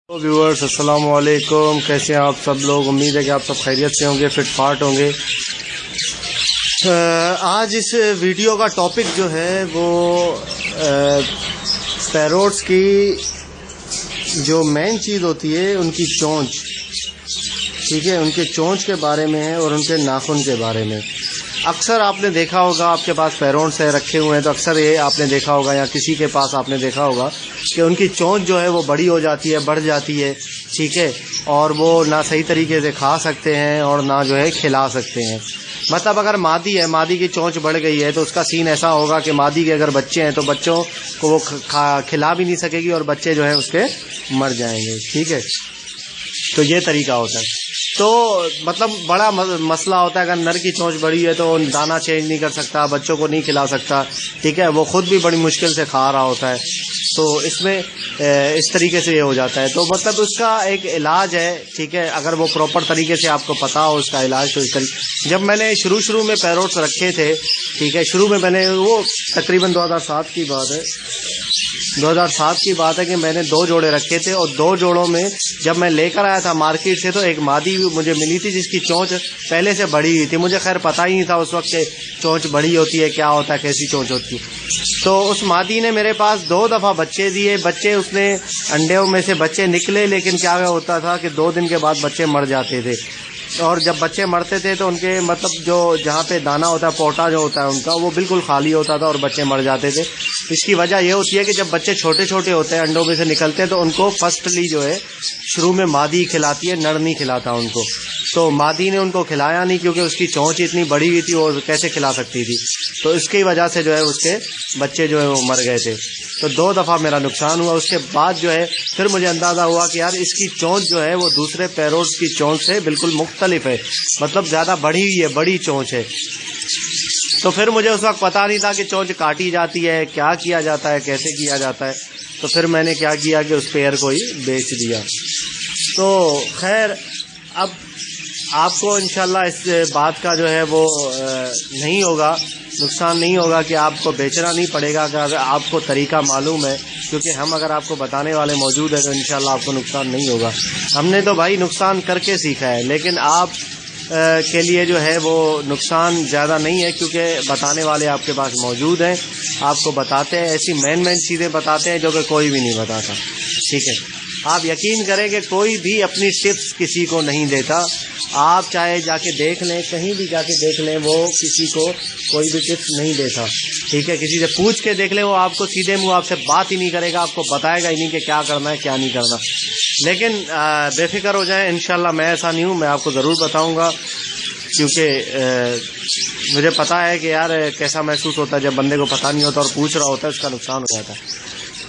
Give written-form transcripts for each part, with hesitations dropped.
Viewers अस्सलाम वालेकुम, कैसे हैं आप सब लोग। उम्मीद है कि आप सब खैरियत से होंगे, फिट फाट होंगे। आज इस वीडियो का टॉपिक जो है वो पैरोट्स की जो मेन चीज़ होती है उनकी चोंच, ठीक है, उनके चोंच के बारे में है और उनके नाखून के बारे में। अक्सर आपने देखा होगा, आपके पास पैरोट्स है रखे हुए हैं तो अक्सर ये आपने देखा होगा या किसी के पास आपने देखा होगा कि उनकी चोंच जो है वो बड़ी हो जाती है, बढ़ जाती है, ठीक है, और वो ना सही तरीके से खा सकते हैं और ना जो है खिला सकते हैं। मतलब अगर मादी है, मादी की चोंच बढ़ गई है तो उसका सीन ऐसा होगा कि मादी के अगर बच्चे हैं तो बच्चों को वो खिला भी नहीं सकेगी और बच्चे जो है उसके मर जाएंगे, ठीक है। तो ये तरीका होता है। तो मतलब बड़ा मसला होता है। अगर नर की चोंच बड़ी है तो दाना चेंज नहीं कर सकता, बच्चों को नहीं खिला सकता, ठीक है, वो खुद भी बड़ी मुश्किल से खा रहा होता है। तो इसमें इस तरीके से ये हो जाता है। तो मतलब उसका एक इलाज है, ठीक है, अगर वो प्रॉपर तरीके से आपको पता हो उसका इलाज। तो इस तरीके जब मैंने शुरू में पैरोट्स रखे थे, ठीक है, शुरू में मैंने वो तकरीबन 2007 की बात है, 2007 की बात है कि मैंने 2 जोड़े रखे थे और 2 जोड़ों में जब मैं लेकर आया था मार्केट से तो एक मादी मुझे मिली थी जिसकी चोंच पहले से बढ़ी हुई थी। मुझे खैर पता ही नहीं था उस वक्त कि चोंच बड़ी होती है, क्या होता है, कैसी चोंच होती है। तो उस मादी ने मेरे पास 2 दफ़ा बच्चे दिए। बच्चे उसने अंडों में से बच्चे निकले, लेकिन क्या होता था कि 2 दिन के बाद बच्चे मर जाते थे। और जब बच्चे मरते थे तो उनके मतलब जो जहाँ पे दाना होता है, पोटा जो होता है उनका, वो बिल्कुल खाली होता था और बच्चे मर जाते थे। इसकी वजह यह होती है कि जब बच्चे छोटे छोटे होते हैं, अंडों में से निकलते हैं, तो उनको फर्स्टली जो है शुरू में मादी खिलाती है, नर नहीं खिलाता उनको। तो मादी ने उनको खिलाया नहीं क्योंकि उसकी चोंच इतनी बड़ी हुई थी और कैसे खिला सकती थी। तो इसकी वजह से जो है उसके बच्चे जो है वो मर गए थे। तो 2 दफ़ा मेरा नुकसान हुआ। उसके बाद जो है फिर मुझे अंदाज़ा हुआ कि यार इसकी चोंच जो है वो दूसरे पैरोट्स की चोंच से बिल्कुल मुख्तलिफ है, मतलब ज़्यादा बढ़ी हुई है, बड़ी चोंच है। तो फिर मुझे उस वक्त पता नहीं था कि चोंच काटी जाती है, क्या किया जाता है, कैसे किया जाता है। तो फिर मैंने क्या किया कि उस पेयर को ही बेच दिया। तो खैर अब आपको इंशाल्लाह इस बात का जो है वो नहीं होगा, नुकसान नहीं होगा कि आपको बेचना नहीं पड़ेगा अगर आपको तरीका मालूम है, क्योंकि हम अगर आपको बताने वाले मौजूद हैं तो इंशाल्लाह आपको नुकसान नहीं होगा। हमने तो भाई नुकसान करके सीखा है, लेकिन आप के लिए जो है वो नुकसान ज़्यादा नहीं है क्योंकि बताने वाले आपके पास मौजूद हैं, आपको बताते हैं, ऐसी मेन चीज़ें बताते हैं जो कि कोई भी नहीं बताता, ठीक है। आप यकीन करें कि कोई भी अपनी टिप्स किसी को नहीं देता। आप चाहे जाके देख लें, कहीं भी जाके देख लें, वो किसी को कोई भी टिप्स नहीं देता, ठीक है। किसी से पूछ के देख लें, वो आपको सीधे मुंह आपसे बात ही नहीं करेगा, आपको बताएगा ही नहीं कि क्या करना है क्या नहीं करना। लेकिन बेफिक्र हो जाएं, इंशाल्लाह मैं ऐसा नहीं हूँ, मैं आपको ज़रूर बताऊँगा, क्योंकि मुझे पता है कि यार कैसा महसूस होता है जब बंदे को पता नहीं होता और पूछ रहा होता है, उसका नुकसान हो जाता है।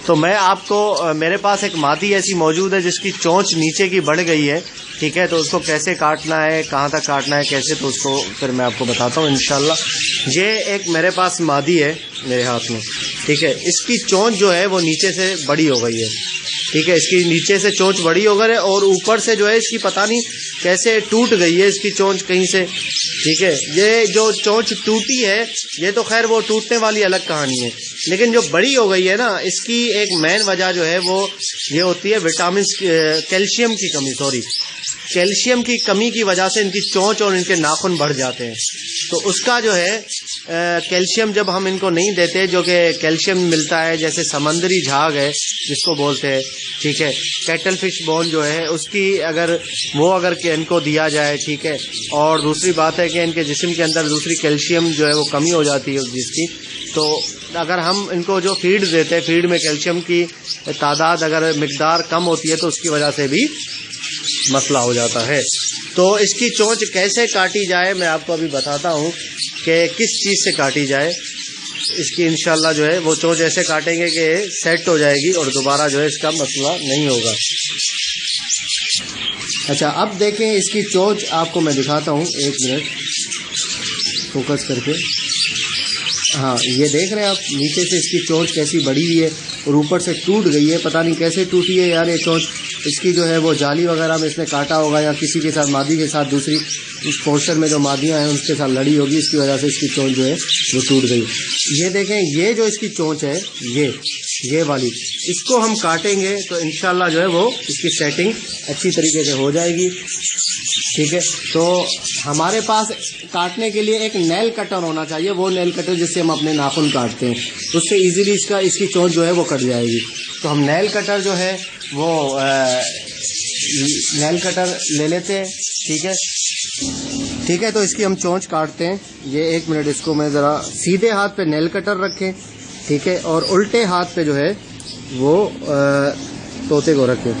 तो मैं आपको, मेरे पास एक मादी ऐसी मौजूद है जिसकी चोंच नीचे की बढ़ गई है, ठीक है। तो उसको कैसे काटना है, कहाँ तक काटना है, कैसे, तो उसको फिर मैं आपको बताता हूँ इंशाल्लाह। ये एक मेरे पास मादी है मेरे हाथ में, ठीक है। इसकी चोंच जो है वो नीचे से बड़ी हो गई है, ठीक है। इसकी नीचे से चोंच बड़ी हो गई है और ऊपर से जो है इसकी पता नहीं कैसे टूट गई है इसकी चोंच कहीं से, ठीक है। ये जो चोंच टूटी है ये तो खैर वो टूटने वाली अलग कहानी है, लेकिन जो बड़ी हो गई है ना, इसकी एक मेन वजह जो है वो ये होती है विटामिन, कैल्शियम की कमी, कैल्शियम की कमी की वजह से इनकी चोंच और इनके नाखून बढ़ जाते हैं। तो उसका जो है कैल्शियम जब हम इनको नहीं देते, जो कि कैल्शियम मिलता है जैसे समंदरी झाग है जिसको बोलते हैं, ठीक है, कैटल फिश बोन जो है उसकी अगर इनको दिया जाए, ठीक है। और दूसरी बात है कि इनके जिस्म के अंदर दूसरी कैल्शियम जो है वो कमी हो जाती है जिसकी, तो अगर हम इनको जो फीड देते हैं, फीड में कैल्शियम की तादाद अगर मिकदार कम होती है तो उसकी वजह से भी मसला हो जाता है। तो इसकी चोंच कैसे काटी जाए मैं आपको अभी बताता हूँ कि किस चीज़ से काटी जाए। इसकी इंशाल्लाह जो है वो चोंच ऐसे काटेंगे कि सेट हो जाएगी और दोबारा जो है इसका मसला नहीं होगा। अच्छा, अब देखें इसकी चोंच आपको मैं दिखाता हूँ, 1 मिनट फोकस करके। हाँ, ये देख रहे हैं आप, नीचे से इसकी चोंच कैसी बड़ी हुई है और ऊपर से टूट गई है, पता नहीं कैसे टूटी है यार ये चोंच। اس کی جو ہے وہ جالی وغیرہ میں اس نے کاٹا ہوگا، یا کسی کے ساتھ مادی کے ساتھ دوسری اس پورشن میں جو مادیاں ہیں ان کے ساتھ لڑی ہوگی، اس کی وجہ سے اس کی چونچ جو ہے وہ ٹوٹ گئی۔ یہ دیکھیں، یہ جو اس کی چونچ ہے یہ والی، اس کو ہم کاٹیں گے تو انشاءاللہ جو ہے وہ اس کی سیٹنگ اچھی طریقے سے ہو جائے گی، ٹھیک ہے۔ تو ہمارے پاس کاٹنے کے لیے ایک نیل کٹر ہونا چاہیے، وہ نیل کٹر جس سے ہم اپنے ناخن کاٹتے ہیں، اس سے ایزیلی اس کی چونچ جو ہے وہ کٹ جائے گی۔ تو ہم نیل کٹر جو ہے وہ نیل کٹر لے لیتے ہیں، ٹھیک ہے۔ تو اس کی ہم چونچ کاٹتے ہیں۔ یہ 1 منٹ، اس کو میں ذرا سیدھے ہاتھ پہ نیل کٹر رکھیں، ٹھیک ہے، اور الٹے ہاتھ پہ جو ہے وہ طوطے کو رکھیں۔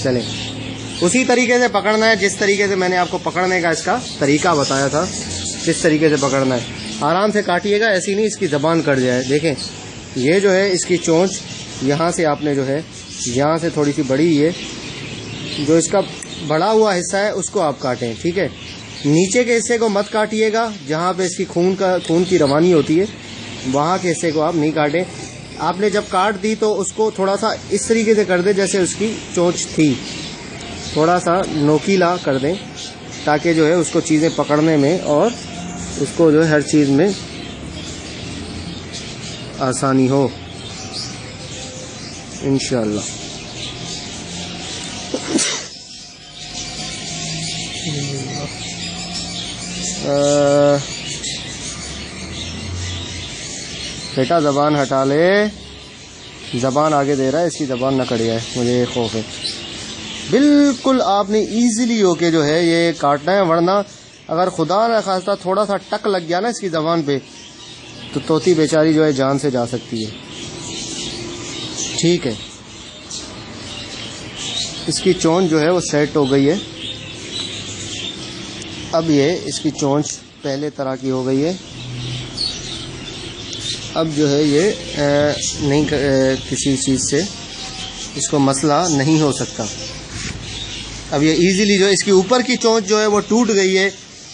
چلیں، اسی طریقے سے پکڑنا ہے جس طریقے سے میں نے آپ کو پکڑنے کا اس کا طریقہ بتایا تھا، جس طریقے سے پکڑنا ہے۔ آرام سے کاٹیے گا، ایسی نہیں اس کی زبان کٹ جائے۔ دیکھیں، یہ جو ہے اس کی چونچ یہاں سے آپ نے جو ہے یہاں سے تھوڑی سی بڑی ہے، جو اس کا بڑا ہوا حصہ ہے اس کو آپ کاٹیں، ٹھیک ہے۔ نیچے کے حصے کو مت کاٹیے گا، جہاں پہ اس کی خون کی روانی ہوتی ہے وہاں کے حصے کو آپ نہیں کاٹیں۔ آپ نے جب کاٹ دی تو اس کو تھوڑا سا اس طریقے سے کر دیں جیسے اس کی چونچ تھی، تھوڑا سا نوکیلا کر دیں تاکہ جو ہے اس کو چیزیں پکڑنے میں اور اس کو جو ہے ہر چیز میں آسانی ہو انشاءاللہ۔ بیٹا زبان ہٹا لے، زبان آگے دے رہا ہے، اس کی زبان نہ کٹ جائے، مجھے یہ خوف ہے۔ بالکل آپ نے ایزیلی ہو کے جو ہے یہ کاٹنا ہے، ورنہ اگر خدا نہ خواستہ تھوڑا سا ٹک لگ گیا نا اس کی زبان پہ تو طوطی بیچاری جو ہے جان سے جا سکتی ہے، ٹھیک ہے۔ اس کی چونچ جو ہے وہ سیٹ ہو گئی ہے۔ اب یہ اس کی چونچ پہلے طرح کی ہو گئی ہے، اب جو ہے یہ نہیں کسی چیز سے اس کو مسئلہ نہیں ہو سکتا۔ اب یہ ایزیلی جو ہے اس کی اوپر کی چونچ جو ہے وہ ٹوٹ گئی ہے،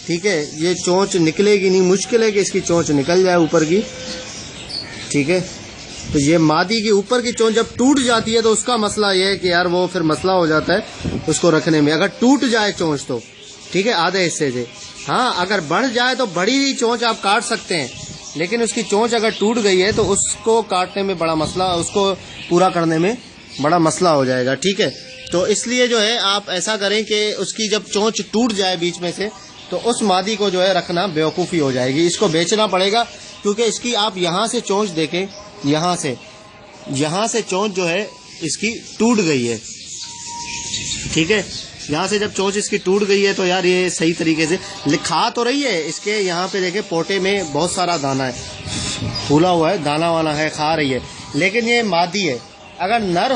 ٹھیک ہے۔ یہ چونچ نکلے گی نہیں، مشکل ہے کہ اس کی چونچ نکل جائے اوپر کی، ٹھیک ہے۔ تو یہ مادی کی اوپر کی چونچ جب ٹوٹ جاتی ہے تو اس کا مسئلہ یہ ہے کہ یار وہ پھر مسئلہ ہو جاتا ہے اس کو رکھنے میں۔ اگر ٹوٹ جائے چونچ تو ٹھیک ہے، آدھے حصے سے، ہاں اگر بڑھ جائے تو بڑی ہوئی چونچ آپ کاٹ سکتے ہیں، لیکن اس کی چونچ اگر ٹوٹ گئی ہے تو اس کو کاٹنے میں بڑا مسئلہ، اس کو پورا کرنے میں بڑا مسئلہ ہو جائے گا، ٹھیک ہے۔ تو اس لیے جو ہے آپ ایسا کریں کہ اس کی جب چونچ ٹوٹ جائے بیچ میں سے تو اس مادی کو جو ہے رکھنا بیوقوفی ہو جائے گی، اس کو بیچنا پڑے گا، کیونکہ اس کی آپ یہاں سے چونچ دیکھیں، یہاں سے چونچ جو ہے اس کی ٹوٹ گئی ہے، ٹھیک ہے۔ یہاں سے جب چونچ اس کی ٹوٹ گئی ہے تو یار یہ صحیح طریقے سے کھا تو رہی ہے، اس کے یہاں پہ دیکھیں پوٹے میں بہت سارا دانہ ہے، پھولا ہوا ہے، دانا وانا ہے، کھا رہی ہے، لیکن یہ مادی ہے۔ اگر نر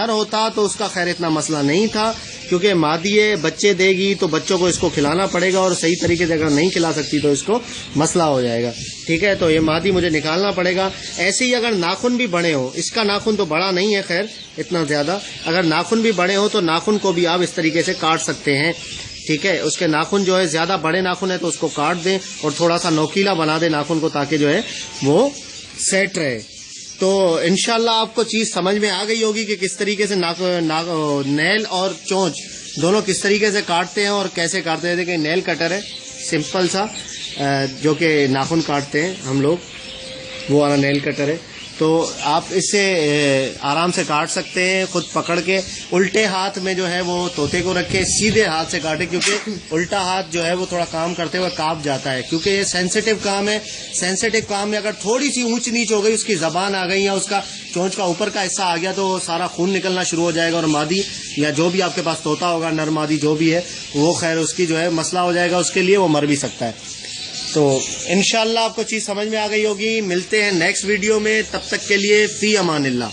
ہوتا تو اس کا خیر اتنا مسئلہ نہیں تھا، کیونکہ مادی ہے، بچے دے گی تو بچوں کو اس کو کھلانا پڑے گا، اور صحیح طریقے سے اگر نہیں کھلا سکتی تو اس کو مسئلہ ہو جائے گا، ٹھیک ہے۔ تو یہ مادی مجھے نکالنا پڑے گا۔ ایسے ہی اگر ناخن بھی بڑے ہوں، اس کا ناخن تو بڑا نہیں ہے خیر اتنا زیادہ، اگر ناخن بھی بڑے ہوں تو ناخن کو بھی آپ اس طریقے سے کاٹ سکتے ہیں، ٹھیک ہے۔ اس کے ناخن جو ہے زیادہ بڑے ناخن ہے تو اس کو کاٹ دیں اور تھوڑا سا نوکیلا بنا دیں ناخن کو، تاکہ جو ہے وہ سیٹ رہے۔ تو انشاءاللہ آپ کو چیز سمجھ میں آ گئی ہوگی کہ کس طریقے سے نیل اور چونچ دونوں کس طریقے سے کاٹتے ہیں اور کیسے کاٹتے ہیں۔ دیکھیں نیل کٹر ہے سمپل سا، جو کہ ناخن کاٹتے ہیں ہم لوگ، وہ والا نیل کٹر ہے، تو آپ اس سے آرام سے کاٹ سکتے ہیں خود پکڑ کے۔ الٹے ہاتھ میں جو ہے وہ طوطے کو رکھے، سیدھے ہاتھ سے کاٹے، کیونکہ الٹا ہاتھ جو ہے وہ تھوڑا کام کرتے ہوئے کانپ جاتا ہے، کیونکہ یہ سینسیٹیو کام ہے۔ سینسیٹیو کام میں اگر تھوڑی سی اونچ نیچ ہو گئی، اس کی زبان آ گئی یا اس کا چونچ کا اوپر کا حصہ آ گیا تو سارا خون نکلنا شروع ہو جائے گا، اور مادی یا جو بھی آپ کے پاس طوطا ہوگا، نر مادی جو بھی ہے، وہ خیر اس کی جو ہے مسئلہ ہو جائے گا، اس کے لیے وہ مر بھی سکتا ہے۔ تو انشاءاللہ آپ کو چیز سمجھ میں آ گئی ہوگی۔ ملتے ہیں نیکسٹ ویڈیو میں، تب تک کے لیے فی امان اللہ۔